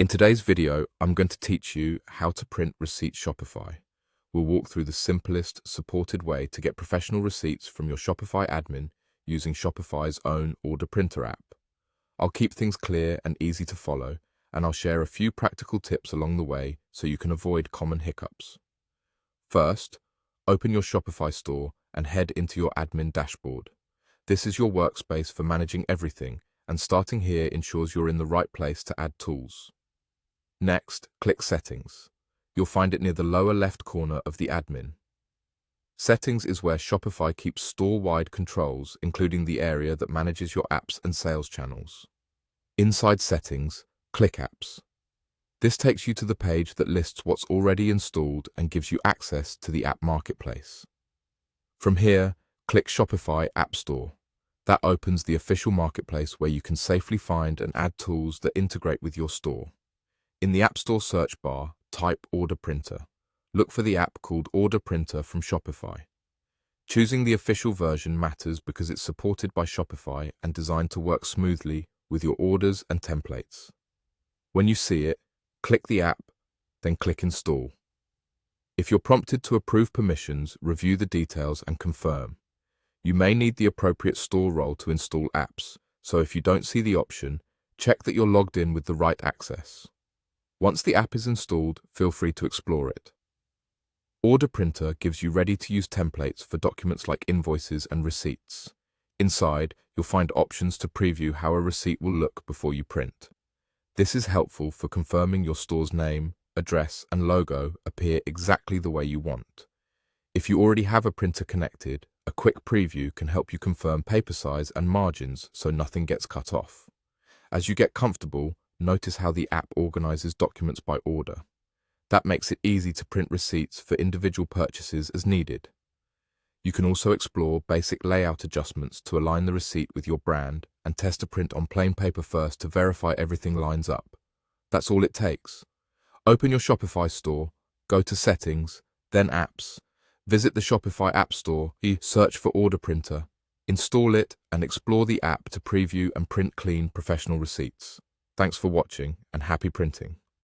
In today's video, I'm going to teach you how to print receipts Shopify. We'll walk through the simplest, supported way to get professional receipts from your Shopify admin using Shopify's own order printer app. I'll keep things clear and easy to follow, and I'll share a few practical tips along the way so you can avoid common hiccups. First, open your Shopify store and head into your admin dashboard. This is your workspace for managing everything, and starting here ensures you're in the right place to add tools. Next, click Settings. You'll find it near the lower left corner of the admin. Settings is where Shopify keeps store-wide controls, including the area that manages your apps and sales channels. Inside Settings, click Apps. This takes you to the page that lists what's already installed and gives you access to the app marketplace. From here, click Shopify App Store. That opens the official marketplace where you can safely find and add tools that integrate with your store. In the App Store search bar, type Order Printer. Look for the app called Order Printer from Shopify. Choosing the official version matters because it's supported by Shopify and designed to work smoothly with your orders and templates. When you see it, click the app, then click Install. If you're prompted to approve permissions, review the details and confirm. You may need the appropriate store role to install apps, so if you don't see the option, check that you're logged in with the right access. Once the app is installed, feel free to explore it. Order Printer gives you ready-to-use templates for documents like invoices and receipts. Inside, you'll find options to preview how a receipt will look before you print. This is helpful for confirming your store's name, address, and logo appear exactly the way you want. If you already have a printer connected, a quick preview can help you confirm paper size and margins so nothing gets cut off. As you get comfortable, notice how the app organizes documents by order. That makes it easy to print receipts for individual purchases as needed. You can also explore basic layout adjustments to align the receipt with your brand and test a print on plain paper first to verify everything lines up. That's all it takes. Open your Shopify store, go to Settings, then Apps. Visit the Shopify App Store, search for Order Printer, install it, and explore the app to preview and print clean professional receipts. Thanks for watching and happy printing.